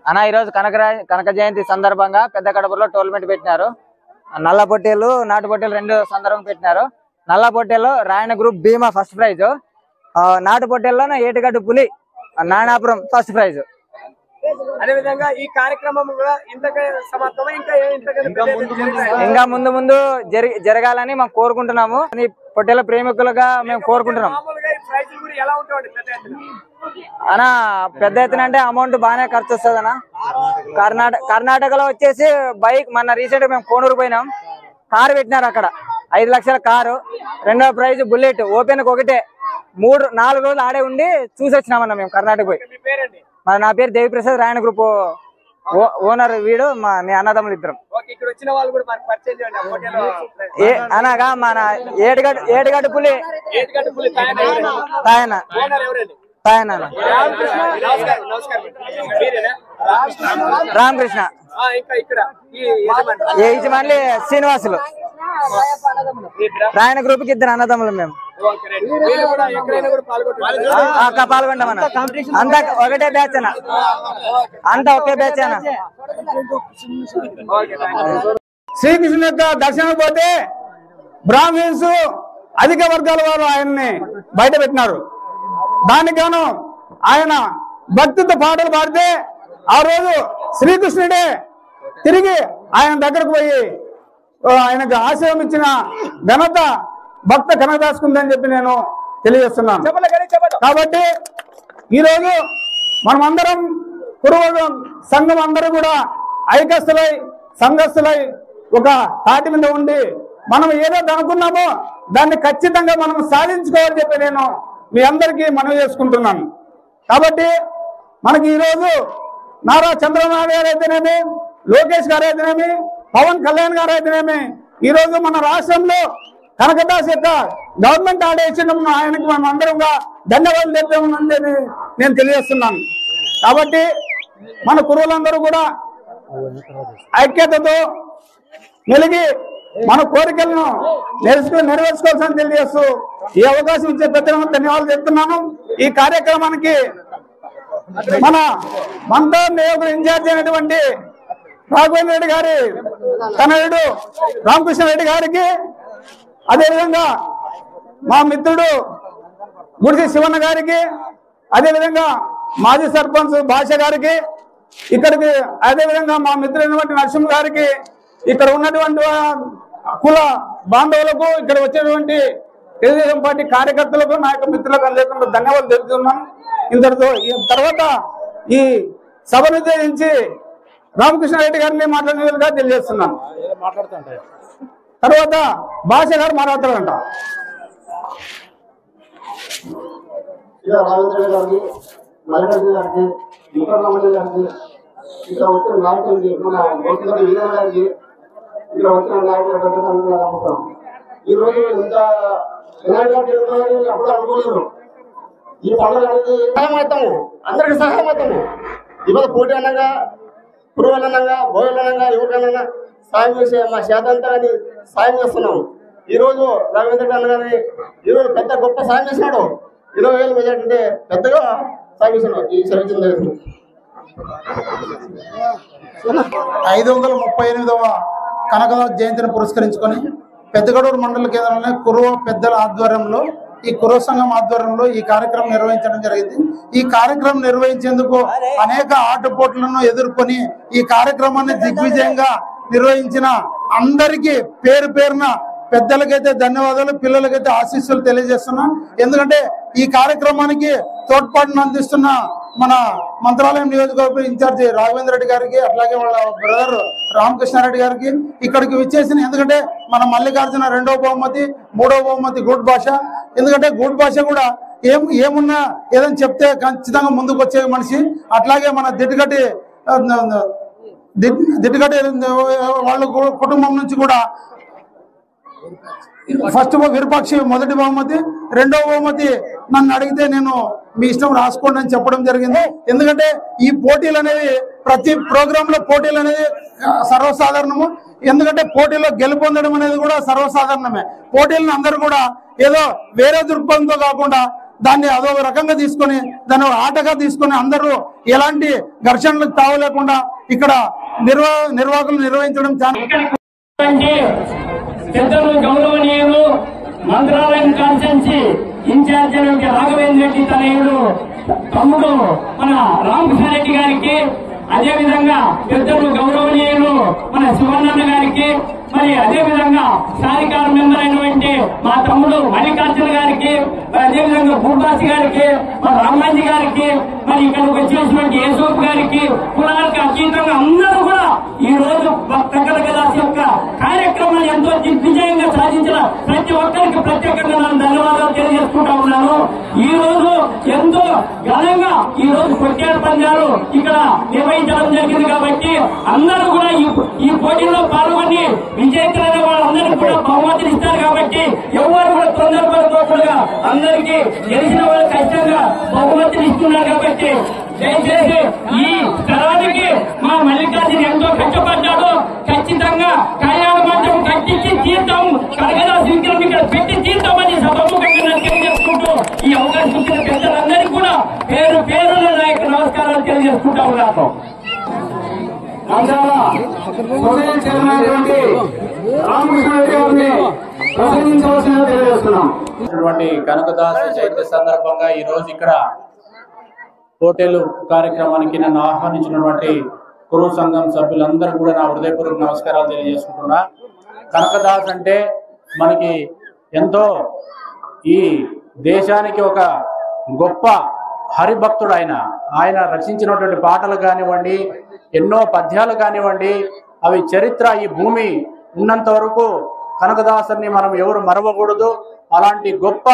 అన్న ఈ రోజు కనక జయంతి సందర్భంగా పెద్ద కడపలో టోర్నమెంట్ పెట్టినారు. నల్ల పొట్టేలు నాటు పొట్టేలు రెండు సందర్భం పెట్టినారు. నల్ల పొట్టేలు రాయన గ్రూప్ భీమా ఫస్ట్ ప్రైజ్, నాటు పొట్టేల్లో ఏటిగడ్డు పులి నానాపురం ఫస్ట్ ప్రైజ్. అదే విధంగా ఈ కార్యక్రమం ఇంకా ముందు ముందు జరగాలని మేము కోరుకుంటున్నాము. పొట్టేల ప్రేమికులుగా మేము కోరుకుంటున్నాం. అన్నా పెద్ద ఎత్తున అంటే అమౌంట్ బాగానే ఖర్చు వస్తుంది అన్న. కర్ణాటకలో వచ్చేసి బైక్ మన రీసెంట్ మేము కోనూరు పోయినాం, కారు పెట్టినారు అక్కడ 5 లక్షల కారు. రెండవ ప్రైజ్ బుల్లెట్ ఓపెన్ ఒకటే. 4 రోజులు ఆడే ఉండి చూసి వచ్చినామన్నా మేము కర్ణాటక పోయి. నా పేరు దేవిప్రసాద్, రాయన గ్రూప్ ఓనర్ వీడు, మీ అన్నదమ్ములు ఇద్దరం. అనగా మన ఏడుగడ్డు పులి తాయన రామకృష్ణ, యజమాని శ్రీనివాసులు. రాయన గ్రూప్ కి 2 అన్నదమ్ములు మేము. పాల్గొంటామన్న. అంతా ఒకటే బ్యాచ్ అన్న, అంతా ఒకే బ్యాచ్ అన్న. శ్రీకృష్ణ యొక్క దర్శనం పోతే బ్రాహ్మణ్స్ అధిక వర్గాల వారు ఆయన్ని బయట పెట్టినారు. దానికి గాను ఆయన భక్తితో పాటలు పాడితే ఆ రోజు శ్రీకృష్ణుడే తిరిగి ఆయన దగ్గరకు పోయి ఆయనకు ఆశ్రయం ఇచ్చిన ఘనత భక్త కనకదాసుకుందని చెప్పి నేను తెలియజేస్తున్నాను. కాబట్టి ఈరోజు మనమందరం కురువ సంఘం అందరూ కూడా ఐక్యస్తులై సంఘస్థులై ఒక తాటి మీద ఉండి మనం ఏదైతే అనుకున్నామో దాన్ని ఖచ్చితంగా మనం సాధించుకోవాలని చెప్పి నేను మీ అందరికీ మనవి చేసుకుంటున్నాను. కాబట్టి మనకి ఈరోజు నారా చంద్రబాబు గారు అయితేనేమి, లోకేష్ గారు అయితేనేమి, పవన్ కళ్యాణ్ గారు అయితేనేమి, ఈరోజు మన రాష్ట్రంలో కనకదాస్ యొక్క గవర్నమెంట్ ఆదేశం ఆయనకు మనం అందరంగా ధన్యవాదాలు తెలిపామని నేను తెలియజేస్తున్నాను. కాబట్టి మన కురువులందరూ కూడా ఐక్యతతో మెలిగి మన కోరికలను నెరవేర్చుకోవాల్సిన తెలియజేస్తూ ఈ అవకాశం ఇచ్చే పెద్దలకు ధన్యవాదాలు చెప్తున్నాను. ఈ కార్యక్రమానికి మన మంతూరు నియోజకవర్గ ఇన్ఛార్జ్ అయినటువంటి రాఘవేంద్ర రెడ్డి గారి తనయుడు రామకృష్ణ రెడ్డి గారికి, అదేవిధంగా మా మిత్రుడు గుడిసి శివన్న గారికి, అదేవిధంగా మాజీ సర్పంచ్ భాష గారికి, ఇక్కడికి అదేవిధంగా మా మిత్రుడైనటువంటి నరసింహ గారికి, ఇక్కడ ఉన్నటువంటి కుల బాంధవులకు, ఇక్కడ వచ్చేటువంటి తెలుగుదేశం పార్టీ కార్యకర్తలకు, నా యొక్క మిత్రులకు అందరికీ ధన్యవాదాలు తెలుపుతున్నాను. ఇంతటితో తర్వాత ఈ సభను ఉద్దేశించి రామకృష్ణారెడ్డి గారిని మాట్లాడినట్టుగా తెలియజేస్తున్నాను. తర్వాత భాష గారు మాట్లాడతారంట. రామచంద్ర గారికి, మల్లికార్జున గారికి, ముఖరామయ్య గారికి, ఇక్కడ వచ్చిన నాయకులకి, మన గోపిరెడ్డి వీరయ్య గారికి, ఇక్కడ వచ్చిన నాయకులు నమ్ముతాం. ఈ రోజు ఇంత వినాయక జరుగుతుందని అప్పుడు అనుకోలేదు. ఈ పండుగ అనేది సహాయమవుతాము, అందరికి సహాయమవుతాము. ఇవాళ పోటీ అనగా, పురువులు అనగా, బోయలు అనగా, యువకులనగా సాయం చేసే మా శాతంతరాన్ని సాయం చేస్తున్నాం. ఈరోజు రాఘవేంద్ర అన్న గారిని ఈరోజు పెద్ద గొప్ప సాయం చేసినాడు. 20,000 మెజార్టీ అంటే పెద్దగా సాయం చేస్తున్నాడు. ఈ సర్వీస్ 538వ కనకదాస్ జయంతిని పురస్కరించుకొని పెద్దగడూరు మండల కేంద్రంలో కురువ పెద్దల ఆధ్వర్యంలో, ఈ కురువ సంఘం ఆధ్వర్యంలో ఈ కార్యక్రమం నిర్వహించడం జరిగింది. ఈ కార్యక్రమం నిర్వహించేందుకు అనేక ఆటుపోట్లను ఎదుర్కొని ఈ కార్యక్రమాన్ని దిగ్విజయంగా నిర్వహించిన అందరికీ పేరు పేరున పెద్దలకైతే ధన్యవాదాలు, పిల్లలకైతే ఆశీస్సులు తెలియజేస్తున్నాం. ఎందుకంటే ఈ కార్యక్రమానికి తోడ్పాటును అందిస్తున్న మన మంత్రాలయం నియోజకవర్గ ఇన్ఛార్జి రాఘవేంద్ర రెడ్డి గారికి, అట్లాగే వాళ్ళ బ్రదర్ రామకృష్ణారెడ్డి గారికి, ఇక్కడికి విచ్చేసిన, ఎందుకంటే మన మల్లికార్జున 2వ బహుమతి, 3వ బహుమతి గూడ్ భాష. ఎందుకంటే గూడ్ భాష కూడా ఏమున్నా ఏదైనా చెప్తే ఖచ్చితంగా ముందుకు వచ్చే మనిషి. అట్లాగే మన దిట్టుగట్టి వాళ్ళ కుటుంబం నుంచి కూడా ఫస్ట్ విరూపాక్షి మొదటి బహుమతి, 2వ బహుమతి నన్ను అడిగితే నేను మీ ఇష్టం రాసుకోండి అని చెప్పడం జరిగింది. ఎందుకంటే ఈ పోటీలు అనేవి ప్రతి ప్రోగ్రామ్ లో పోటీలు అనేది సర్వసాధారణము. ఎందుకంటే పోటీలో గెలుపొందడం అనేది కూడా సర్వసాధారణమే. పోటీలను అందరూ కూడా ఏదో వేరే దృక్పథంతో కాకుండా దాన్ని అదొక రకంగా తీసుకొని దాన్ని ఒక ఆటగా తీసుకొని అందరూ ఎలాంటి ఘర్షణలకు తావలేకుండా ఇక్కడ నిర్వాహకులు నిర్వహించడం చాలా పెద్దలు గౌరవనీయులు మంత్రాలయం కాన్స్టిట్యున్సీ ఇన్ఛార్జి రాఘవేంద్ర రెడ్డి తనయుడు తమ్ముడు మన రామకృష్ణ రెడ్డి గారికి, అదే విధంగా పెద్దలు గౌరవనీయులు మన శివనాన్న గారికి, మరి అదే విధంగా సాధికార మెంబర్ అయినటువంటి మా తమ్ముడు మల్లికార్జున గారికి, మరి అదే విధంగా భూపాసి గారికి, మా రామాజీ గారికి, మరి ఇక్కడికి వచ్చేసినటువంటి యేసోపు గారికి, కులాలకు అతీతంగా అందరూ కూడా ఈ రోజు ప్రకటక దాస్ యొక్క కార్యక్రమాన్ని ఎంతో దిగ్విజయంగా సాధించిన ప్రతి ఒక్కరికి ప్రత్యేకంగా నేను ధన్యవాదాలు తెలియజేసుకుంటా ఉన్నాను. ఈ రోజు ఎంతో ఘనంగా ఈ రోజు కొట్టేరు పందాలు ఇక్కడ నిర్వహించడం జరిగింది కాబట్టి అందరూ కూడా ఈ పోటీలో పాల్గొని విజేతలైన వాళ్ళందరికీ కూడా బహుమతులు ఇస్తారు కాబట్టి ఎవరు కూడా తొందరపడిపోకుండా అందరికీ గెలిచిన వాళ్ళు ఖచ్చితంగా బహుమతులు ఇస్తున్నారు కాబట్టి దయచేసి ఈ స్థలానికి మా మల్లికార్జున ఎంతో కష్టపడ్డాడు. ఖచ్చితంగా కళ్యాణ మండపం కట్టించి తీర్థం కనకదాస్ విగ్రహం ఇక్కడ పెట్టి తీర్థమని సభముఖంగా తెలియజేసుకుంటూ ఈ అవకాశం ఇచ్చిన పెద్దలందరికీ కూడా పేరు పేరున నా యొక్క నమస్కారాలు తెలియజేసుకుంటా ఉన్నాను. కనకదాస్ జయంతి సందర్భంగా ఈ రోజు ఇక్కడ పోటీలు కార్యక్రమానికి నన్ను ఆహ్వానించినటువంటి కురు సంఘం సభ్యులందరూ కూడా నా హృదయపూర్వక నమస్కారాలు తెలియజేసుకుంటున్నా. కనకదాస్ అంటే మనకి ఎంతో ఈ దేశానికి ఒక గొప్ప హరిభక్తుడు. ఆయన రచించినటువంటి పాటలు కానివ్వండి, ఎన్నో పద్యాలు కానివ్వండి, అవి చరిత్ర. ఈ భూమి ఉన్నంత వరకు కనకదాసుని మనం ఎవరు మరవకూడదు. అలాంటి గొప్ప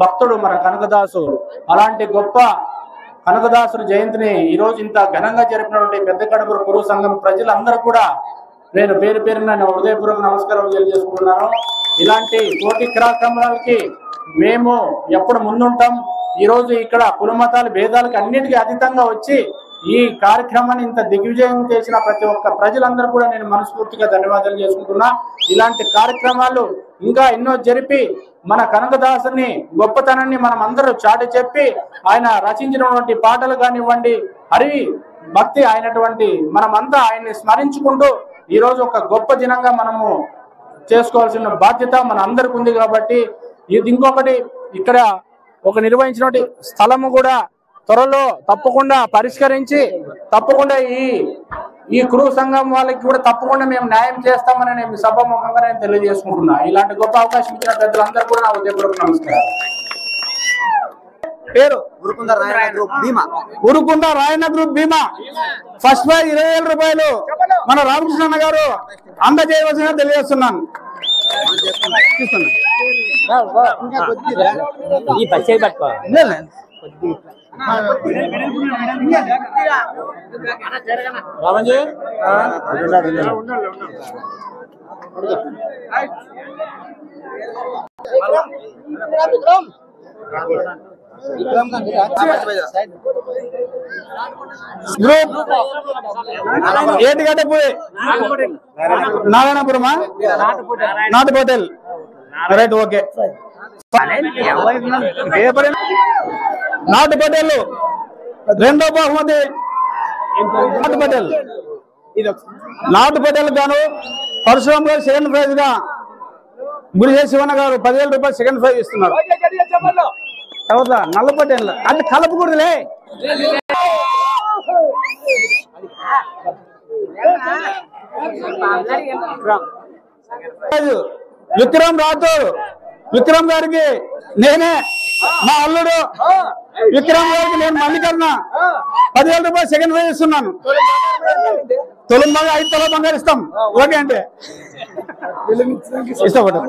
భక్తుడు మన కనకదాసు. అలాంటి గొప్ప కనకదాసుని జయంతిని ఈరోజు ఇంత ఘనంగా జరిపినటువంటి పెద్ద కడుపురు కురు సంఘం ప్రజలందరూ కూడా నేను పేరు పేరున హృదయపూర్వక నమస్కారం తెలియజేసుకుంటున్నాను. ఇలాంటి పోటీ కార్యక్రమాలకి మేము ఎప్పుడు ముందుంటాం. ఈరోజు ఇక్కడ కులమతాల భేదాలకు అన్నిటికీ అతీతంగా వచ్చి ఈ కార్యక్రమాన్ని ఇంత దిగ్విజయం చేసిన ప్రతి ఒక్క ప్రజలందరూ కూడా నేను మనస్ఫూర్తిగా ధన్యవాదాలు చేసుకుంటున్నా. ఇలాంటి కార్యక్రమాలు ఇంకా ఎన్నో జరిపి మన కనకదాసుని గొప్పతనాన్ని మనం అందరూ చాటి చెప్పి ఆయన రచించినటువంటి పాటలు కానివ్వండి, హరి భక్తి అయినటువంటి మనమంతా ఆయన్ని స్మరించుకుంటూ ఈరోజు ఒక గొప్ప దినంగా మనము చేసుకోవాల్సిన బాధ్యత మన అందరికి ఉంది. కాబట్టి ఇది ఇంకొకటి ఇక్కడ ఒక నిర్వహించినటువంటి స్థలము కూడా త్వరలో తప్పకుండా పరిష్కరించి తప్పకుండా ఈ కురు సంఘం వాళ్ళకి కూడా తప్పకుండా మేము న్యాయం చేస్తామని నేను సభాముఖంగా నేను తెలియజేసుకుంటున్నా. ఇలాంటి గొప్ప అవకాశం ఇచ్చిన పెద్దలందరూ కూడా నా ఉదయపూర్వక నమస్కారం. పేరు ఉరుకుంద రాయన్న గ్రూప్ భీమా. ఫస్ట్ ప్రైజ్ 20,000 రూపాయలు మన రామకృష్ణ గారు అందజేయవలసిన తెలియజేస్తున్నాను. గ్రూప్ ఏటిగడ్డపోయి నారాయణపురమా నాటు హోటల్ రైట్ ఓకే. నాటు పటేల్ రెండో బహుమతి నాటు పటేల్ గాను పరశురామ్ గారు సెకండ్ ప్రైజ్ గా గురిజే శివన్న గారు 10,000 రూపాయలు సెకండ్ ప్రైజ్ ఇస్తున్నారు. తర్వాత నల్ల పటేల్ అంటే కలపకూడదులే. విక్రమ్ రాథోడ్ విక్రమ్ గారికి నేనే మా అల్లుడు విక్రమ్ గారికి నేను మల్లికర్ణ 10,000 రూపాయలు సెకండ్ ప్రైజ్ ఇస్తున్నాను. తొలి బాగా 5 తొల బంగారు ఇస్తాం. ఓకే అంటే ఇష్టపడ్డా.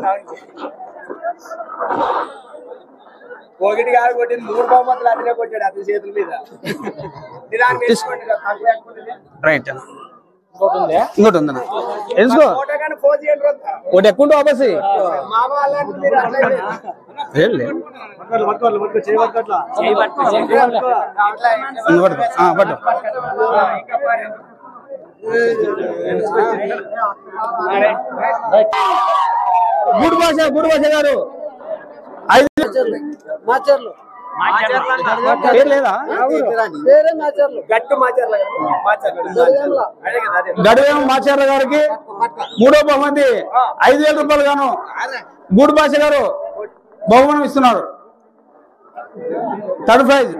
ఒకటి కాదు కొట్టింది 3 బహుమతులు అతనే కొట్టాడు అతని చేతుల మీద. రైట్ ఇంకోటి ఉందన్న ఎందుకో ఒకటి ఎక్కువ వాపసి గూడు భాష గారు 5 పేరు లేదా గట్టు గడివేమ మాచార్ల గారికి 3వ బహుమతి 5,000 రూపాయలు గాను గూడు భాష గారు బహుమానం ఇస్తున్నారు. Third prize